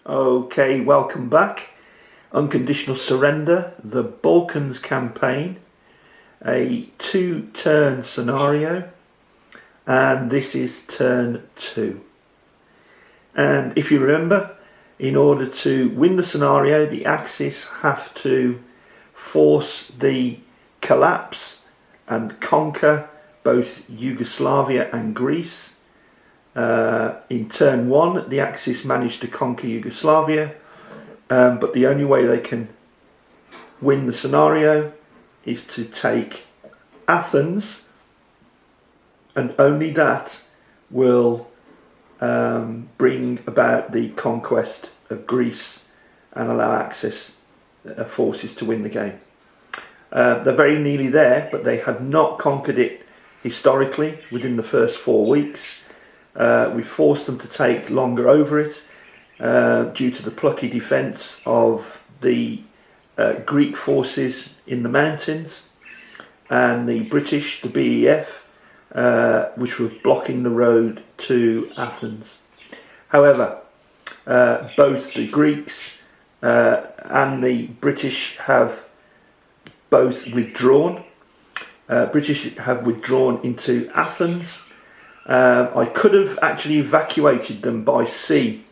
Okay, welcome back. Unconditional Surrender, the Balkans campaign, a 2-turn scenario, and this is turn 2. And if you remember, in order to win the scenario, the Axis have to force the collapse and conquer both Yugoslavia and Greece. In turn 1, the Axis managed to conquer Yugoslavia, but the only way they can win the scenario is to take Athens, and only that will bring about the conquest of Greece and allow Axis forces to win the game. They're very nearly there, but they had not conquered it historically within the first 4 weeks. We forced them to take longer over it due to the plucky defence of the Greek forces in the mountains and the British, the BEF, which were blocking the road to Athens. However, both the Greeks and the British have both withdrawn. British have withdrawn into Athens. I could have actually evacuated them by sea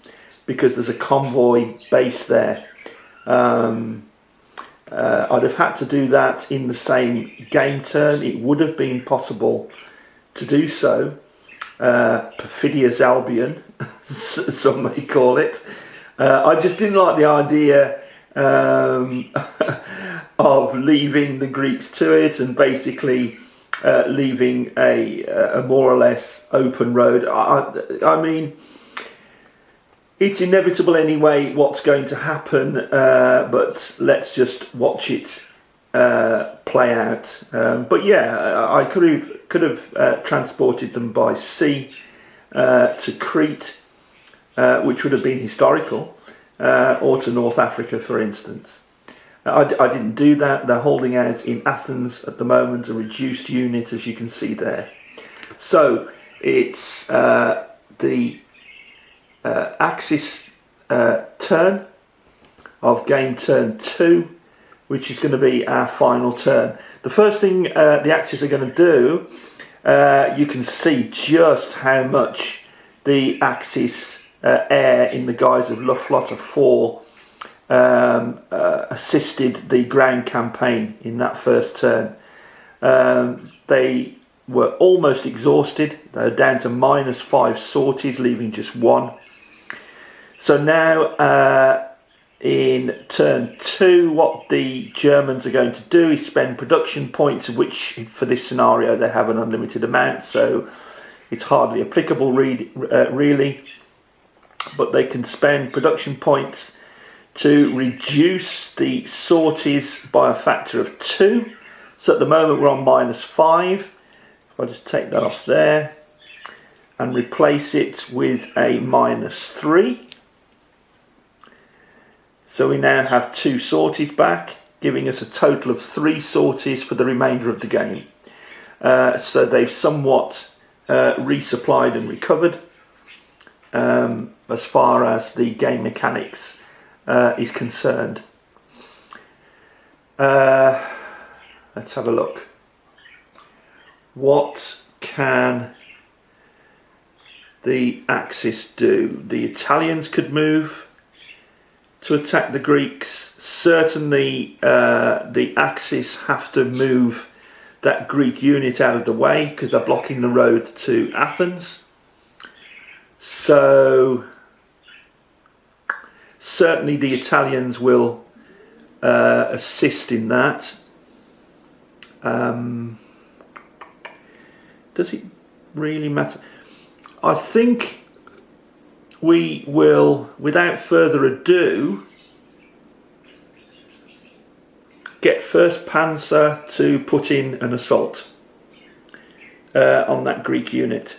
because there's a convoy base there. I'd have had to do that in the same game turn. It would have been possible to do so. Perfidious Albion, some may call it. I just didn't like the idea of leaving the Greeks to it and basically leaving a more or less open road. I mean, it's inevitable anyway what's going to happen, but let's just watch it play out. But yeah, I could have transported them by sea to Crete, which would have been historical, or to North Africa, for instance. I didn't do that. They're holding out in Athens at the moment, a reduced unit, as you can see there. So it's the Axis turn of game turn 2, which is going to be our final turn. The first thing the Axis are going to do, you can see just how much the Axis air in the guise of Luftflotte 4 assisted the ground campaign in that first turn. They were almost exhausted. They were down to -5 sorties, leaving just 1. So now in turn 2, what the Germans are going to do is spend production points, of which for this scenario they have an unlimited amount, so it's hardly applicable really, but they can spend production points to reduce the sorties by a factor of 2. So at the moment we're on -5. If I just take that off there and replace it with a -3. So we now have 2 sorties back, giving us a total of 3 sorties for the remainder of the game. So they've somewhat resupplied and recovered as far as the game mechanics is concerned. Let's have a look. What can the Axis do? The Italians could move to attack the Greeks. Certainly the Axis have to move that Greek unit out of the way because they're blocking the road to Athens. So certainly the Italians will assist in that. Does it really matter? I think we will, without further ado, get 1st Panzer to put in an assault on that Greek unit.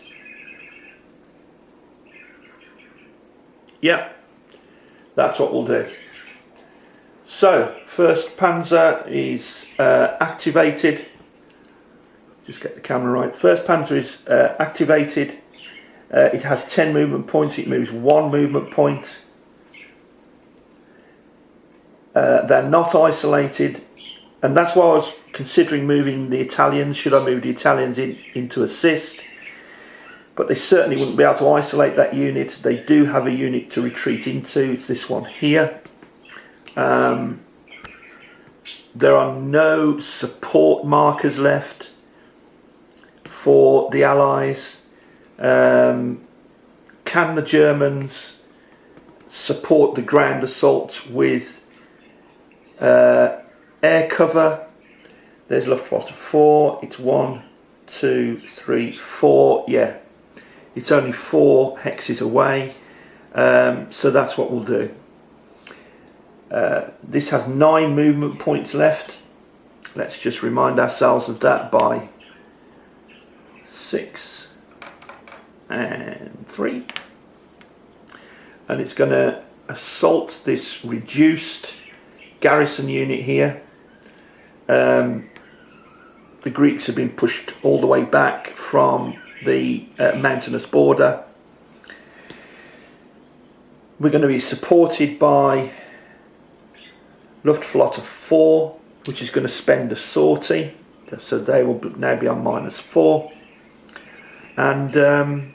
Yep. That's what we'll do. So, 1st Panzer is activated. Just get the camera right. 1st Panzer is activated. It has 10 movement points. It moves 1 movement point. They're not isolated, and that's why I was considering moving the Italians. Should I move the Italians into assist? But they certainly wouldn't be able to isolate that unit. They do have a unit to retreat into. It's this one here. There are no support markers left for the Allies. Can the Germans support the ground assault with air cover? There's Luftwaffe 4. It's 1, 2, 3, 4. Yeah, it's only 4 hexes away. So that's what we'll do. This has 9 movement points left. Let's just remind ourselves of that by 6 and 3. And it's going to assault this reduced garrison unit here. The Greeks have been pushed all the way back from the mountainous border. We're going to be supported by Luftwaffe 4, which is going to spend a sortie, so they will now be on -4, and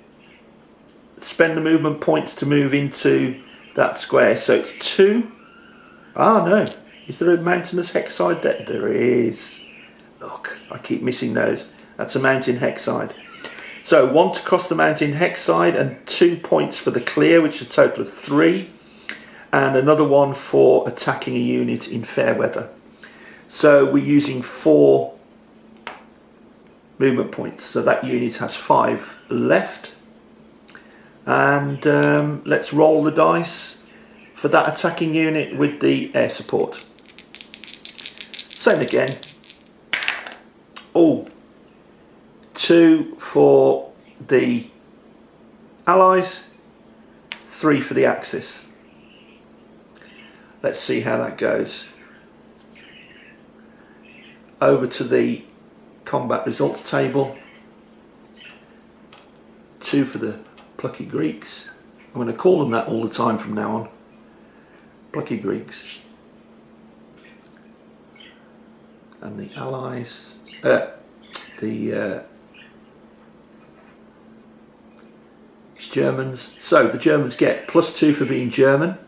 spend the movement points to move into that square. So it's 2. Ah, no, is there a mountainous hex side there? There is. Look, I keep missing those. That's a mountain hex side. So 1 to cross the mountain hex side, and 2 points for the clear, which is a total of 3. And another one for attacking a unit in fair weather. So we're using 4 movement points. So that unit has 5 left. And let's roll the dice for that attacking unit with the air support. Same again. Oh, 2 for the Allies, 3 for the Axis. Let's see how that goes. Over to the combat results table. 2 for the plucky Greeks. I'm going to call them that all the time from now on. Plucky Greeks. And the Allies, the Germans. So the Germans get +2 for being German,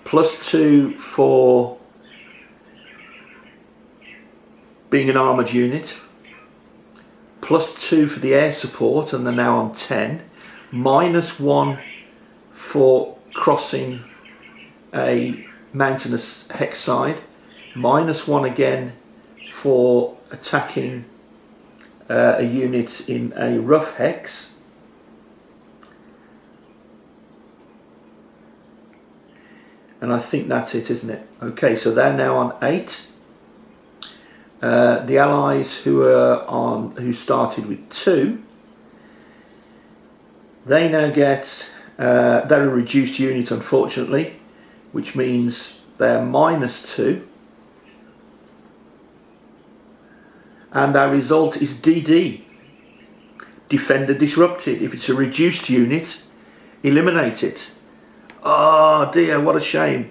+2 for being an armoured unit, +2 for the air support, and they're now on 10, -1 for crossing a mountainous hex side, -1 again for attacking a unit in a rough hex, and I think that's it, isn't it? Okay, so they're now on 8. The Allies who started with 2, they now get they're a reduced unit, unfortunately, which means they're -2, and our result is DD, Defender Disrupted. If it's a reduced unit, eliminate it. Oh dear, what a shame.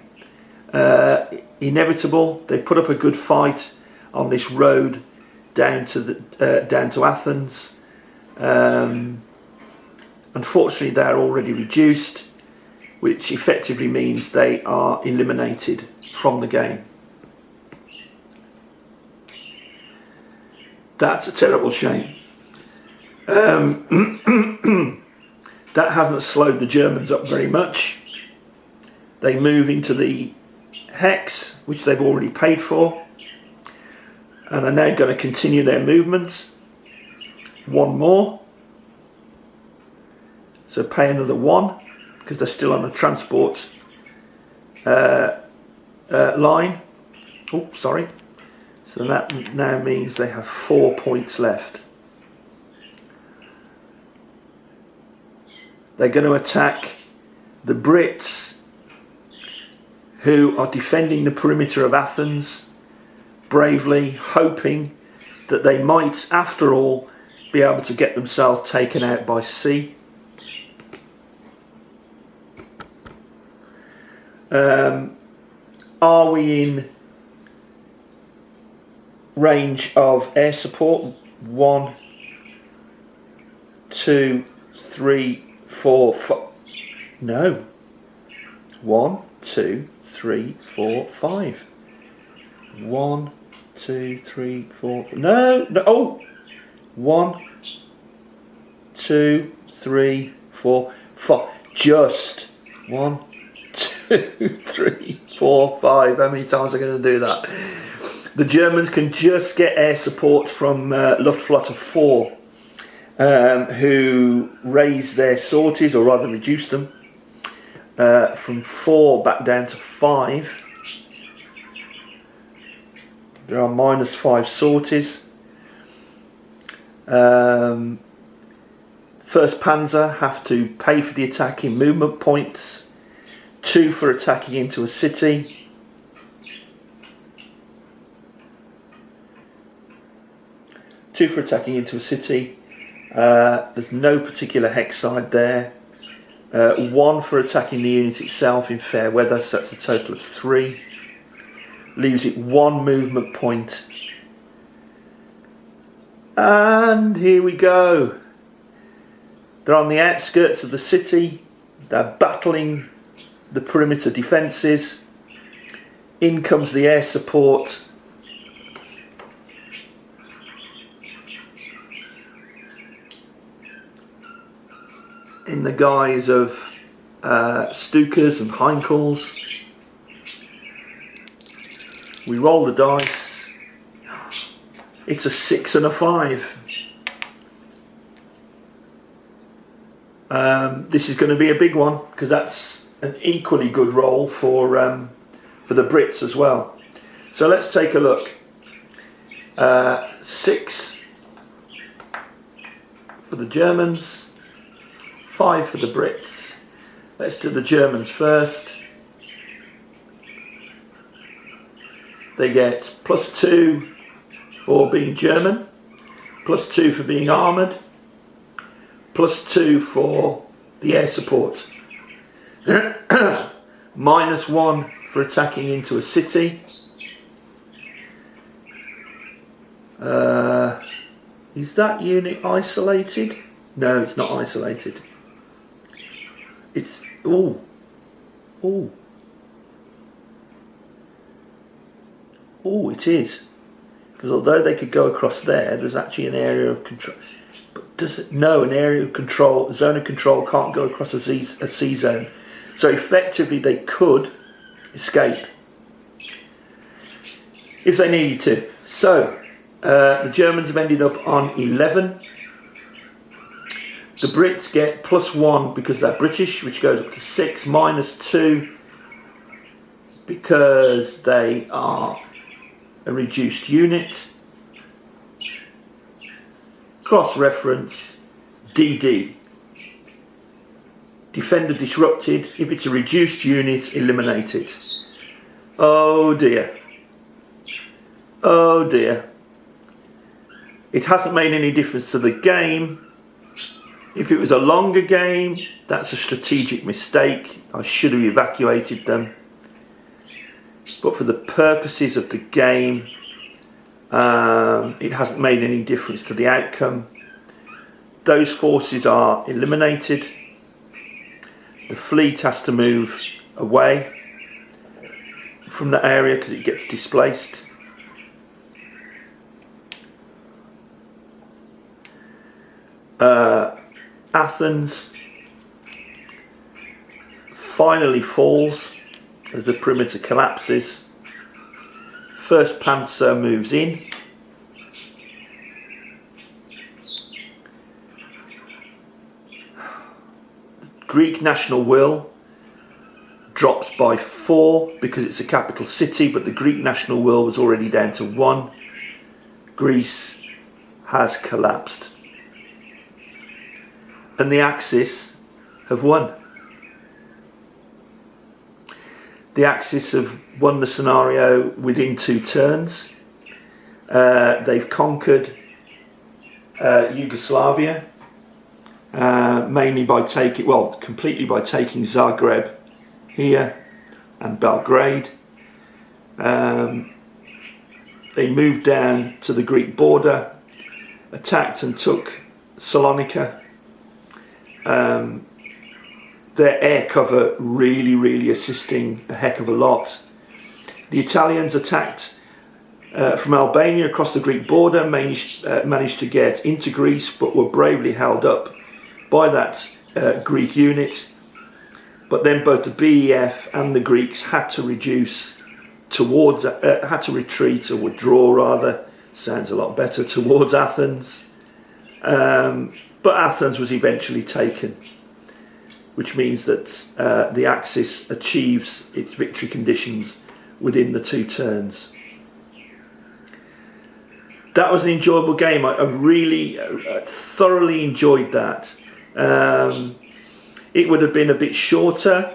Inevitable. They put up a good fight on this road down to Athens. Unfortunately, they're already reduced, which effectively means they are eliminated from the game. That's a terrible shame. That hasn't slowed the Germans up very much. They move into the hex, which they've already paid for, and are now going to continue their movement. 1 more. So pay another 1, because they're still on a transport line. Oh, sorry. So that now means they have 4 points left. They're going to attack the Brits, who are defending the perimeter of Athens bravely, hoping that they might, after all, be able to get themselves taken out by sea. Are we in range of air support? 1, 2, 3, 4, 5. No. 1, 2, 3, 4, 5. 1, 2, 3, 4. No, no. Oh. 1, 2, 3, 4, 5. Just 1, 2, 3, 4, 5. How many times are I going to do that? The Germans can just get air support from Luftflotte 4, who raised their sorties, or rather reduced them, from 4 back down to 5. There are -5 sorties. 1st Panzer have to pay for the attacking movement points, 2 for attacking into a city. There's no particular hex side there. 1 for attacking the unit itself in fair weather, so that's a total of 3. Leaves it 1 movement point. And here we go. They're on the outskirts of the city. They're battling the perimeter defences. In comes the air support. In the guise of Stukas and Heinkels. We roll the dice. It's a 6 and a 5. This is going to be a big one, because that's an equally good roll for the Brits as well. So let's take a look. 6 for the Germans, 5 for the Brits. Let's do the Germans first. They get +2 for being German, +2 for being armoured, +2 for the air support, -1 for attacking into a city. Is that unit isolated? No, it's not isolated. It's oh. Oh, it is. Because although they could go across there, there's actually an area of control. But does it? No, an area of control, zone of control can't go across a C zone. So effectively they could escape if they needed to. So the Germans have ended up on 11. The Brits get +1 because they're British, which goes up to 6, -2 because they are a reduced unit. Cross-reference DD. Defender disrupted. If it's a reduced unit, eliminated. Oh dear. Oh dear. It hasn't made any difference to the game. If it was a longer game, that's a strategic mistake. I should have evacuated them. But for the purposes of the game, it hasn't made any difference to the outcome. Those forces are eliminated. The fleet has to move away from the area because it gets displaced. Athens finally falls as the perimeter collapses. 1st Panzer moves in. Greek national will drops by 4 because it's a capital city, but the Greek national will was already down to 1. Greece has collapsed. And the Axis have won. The Axis have won the scenario within 2 turns. They've conquered Yugoslavia, mainly by taking, well, completely by taking Zagreb here and Belgrade. They moved down to the Greek border, attacked and took Salonika. Their air cover really assisting a heck of a lot. The Italians attacked from Albania across the Greek border, managed to get into Greece, but were bravely held up by that Greek unit. But then both the BEF and the Greeks had to retreat or withdraw rather, sounds a lot better, towards Athens. But Athens was eventually taken, which means that the Axis achieves its victory conditions within the 2 turns. That was an enjoyable game. I really thoroughly enjoyed that. It would have been a bit shorter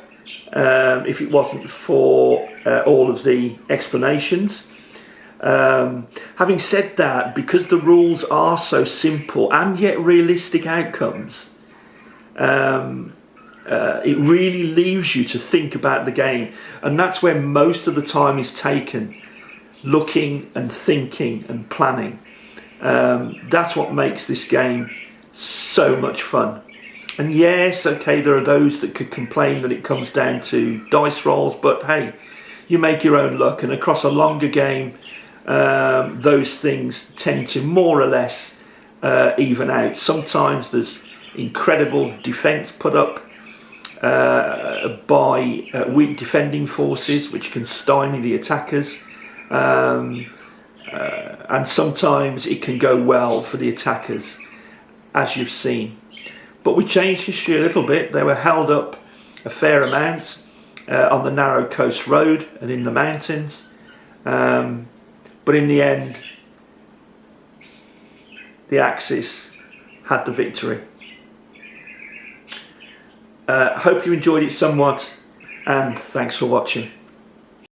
if it wasn't for all of the explanations. Having said that, because the rules are so simple and yet realistic outcomes, it really leaves you to think about the game, and that's where most of the time is taken, looking and thinking and planning. That's what makes this game so much fun. And yes, okay, there are those that could complain that it comes down to dice rolls, but hey, you make your own luck, and across a longer game those things tend to more or less even out. Sometimes there's incredible defence put up by weak defending forces which can stymie the attackers, and sometimes it can go well for the attackers, as you've seen. But we changed history a little bit. They were held up a fair amount on the narrow coast road and in the mountains, but in the end the Axis had the victory. Hope you enjoyed it somewhat, and thanks for watching.